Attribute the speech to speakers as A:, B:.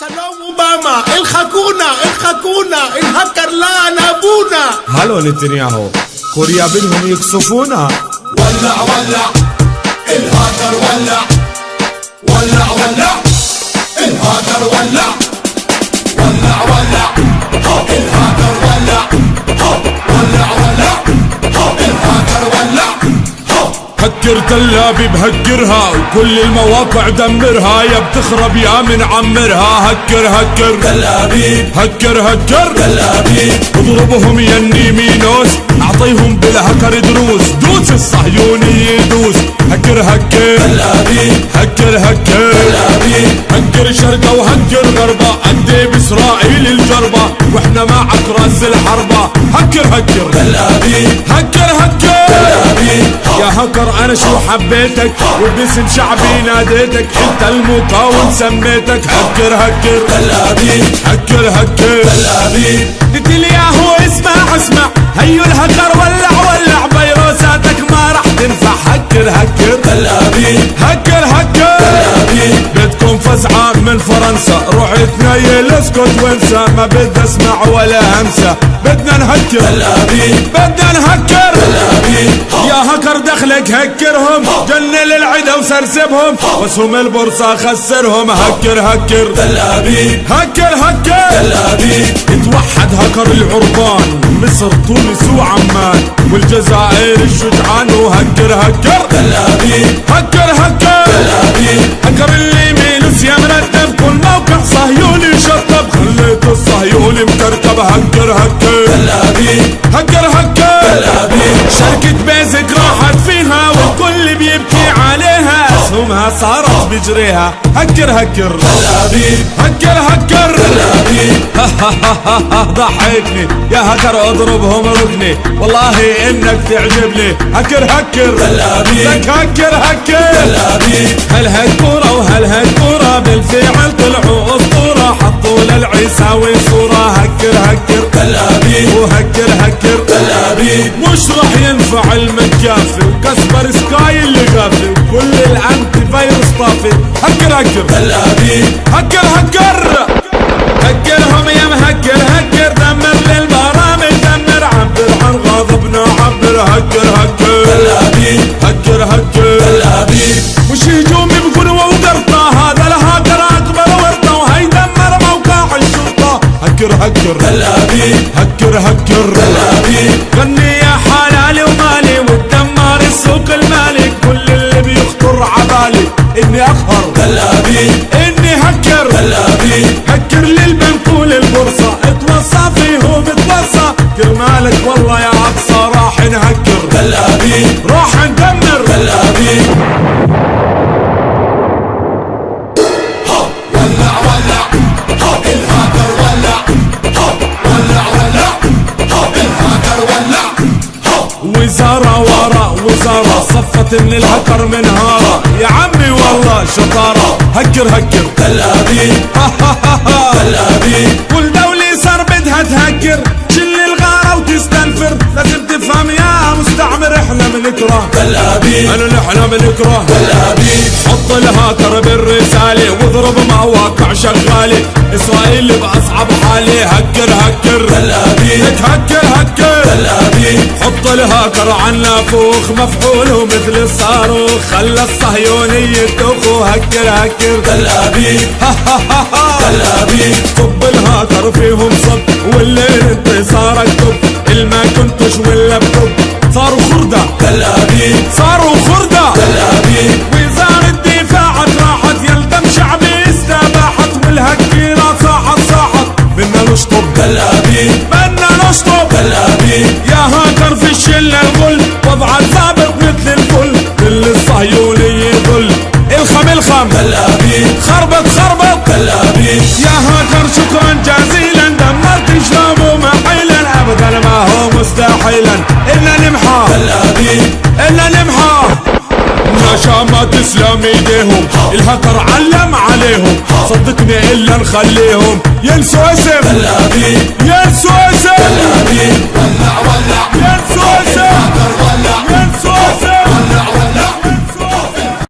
A: سلام اوباما الحقونا الهكر لعن ابونا.
B: هلو نتنياهو كوريا بدهم يقصفونا.
C: ولع ولع الهاكر ولع ولع ولع الهاكر ولع ولع ولع الهاكر ولع ولع ولع الهاكر ولع.
B: هكر تل ابيب هكرها وكل المواقع دمرها، يا بتخرب يا منعمرها. هكر
C: تل ابيب
B: هكر
C: تل ابيب
B: اضربهم يا النيمينوس، اعطيهم بالهكر دروس، دوس الصهيوني يدوس. هكر
C: تل ابيب
B: هكر
C: تل ابيب
B: هكر شرقة وهكر غربة، عندي باسرائيل الجربة واحنا معك راس الحربة. هكر
C: تل ابيب
B: هكر
C: تل ابيب.
B: يا هكر انا شو حبيتك وباسم شعبي ناديتك، انت المقاوم سميتك. هكر
C: تل ابيب
B: هكر
C: تل ابيب.
B: نتنياهو اسمع هيو الهكر ولع فيروساتك ما رح تنفع. هكر
C: تل ابيب
B: هكر
C: تل ابيب.
B: بدكم فزعة من فرنسا، روح تنيل اسكت وانسى، ما بدي اسمع ولا همسة. بدنا نهكر
C: تل ابيب
B: بدنا نهكر
C: تل ابيب.
B: يا هكر دخلك هكرهم، جنن العدا وسرسبهم، واسهم البورصة خسرهم. هكر
C: تل ابيب
B: هكر
C: تل ابيب.
B: اتوحد هكر العربان، مصر تونس وعمان والجزائر الشجعان. وهكر
C: تل ابيب
B: هكر
C: تل ابيب.
B: هكر اليمين يا مرتب، كل موقع صهيوني شطب، خليت الصهيوني مكركب. هكر
C: تل ابيب
B: هكر
C: تل ابيب.
B: شركة بيزك راحت فيها والكل بيبكي عليها، اسهمها صارت بجريها. هكر
C: تل ابيب
B: هكر
C: تل ابيب.
B: ضحكني يا هكر اضربهم ركني، والله انك تعجبني. هكر
C: تل ابيب
B: لك هكر
C: تل ابيب.
B: هل هالكورة وهل هالكورة بالفعل طلعوا اسطورة، حطوا للعيساوي صورة. هكر
C: تل ابيب
B: وهكر
C: تل ابيب.
B: مش رح ينفع المكافي وكسبر سكاي اللي غافي، وكل الانتي فيروس طافي. هكر
C: تل ابيب
B: هكرهم يا مهكر دمر للبرامج، دمر عبر عن غضبنا عبر. هكر
C: تل ابيب
B: هكر
C: تل ابيب.
B: مش هجومي بقنوة وقرطة، هذا الهاكر اكبر ورطة وهي دمر موقع الشرطة. هكر
C: تل ابيب
B: هكر
C: تل ابيب.
B: غني يا حلالي ومالي وتدمر السوق المالي، كل اللي بيخطر عبالي اني اقهر.
C: تل ابيب
B: اني هكر
C: تل ابيب.
B: هكر للبنك وللبورصة، اتوصى فيهم اتوصى. كرمالك والله يا اقصى راح نهكر.
C: تل ابيب
B: راح ندمر
C: تل ابيب. ولع ولع الهاكر ولع ولع ولع الهاكر ولع.
B: وزارة ورا وزارة صفت من الهكر منهارة، يا عمي والله شطارة. هكر
C: تل ابيب تل ابيب.
B: كل دولة صار بدها تهكر، شل الغارة وتستنفر. لازم تفهم يا مستعمر احنا بنكره.
C: تل ابيب
B: احنا بنكره.
C: تل ابيب.
B: حط الهاكر بالرسالة واضرب مواقع شغالة، اسرائيل باصعب حالة. هكر
C: تل ابيب
B: هكر
C: تل ابيب.
B: حط الهاكر عالنافوخ مفعول ومثل الصاروخ، خلى الصهيوني يدوخ. هكر
C: تل ابيب تل ابيب.
B: صب الهاكر فيهم صب، والليل انتصارك طب، الما كنتش ولا بطب. صاروا خردة
C: تل ابيب
B: صاروا خردة
C: تل ابيب.
B: وزارة الدفاع راحت، يلدم شعبي استباحت، والهكيرة صاحت. بدنا نشطب
C: تل ابيب
B: بدنا نشطب
C: تل ابيب.
B: يا هاكر في الشلة الغل، وضعك ثابت مثل الفل، كل الصهيوني يضل. الخم
C: تل ابيب
B: خربط
C: تل ابيب.
B: يا هاكر شكرا جزيلا، دمرت شلوم ومحيلا، ابدا ما هو مستحيلا الا نمحى.
C: تل ابيب
B: الا نمحى نشامات تسلم ايديهم، الهكر علم عليهم. صدقني الا نخليهم ينسوا اسم.
C: تل ابيب
B: ينسوا اسم
C: تل ابيب. ولع ولع
B: ينسوا اسم.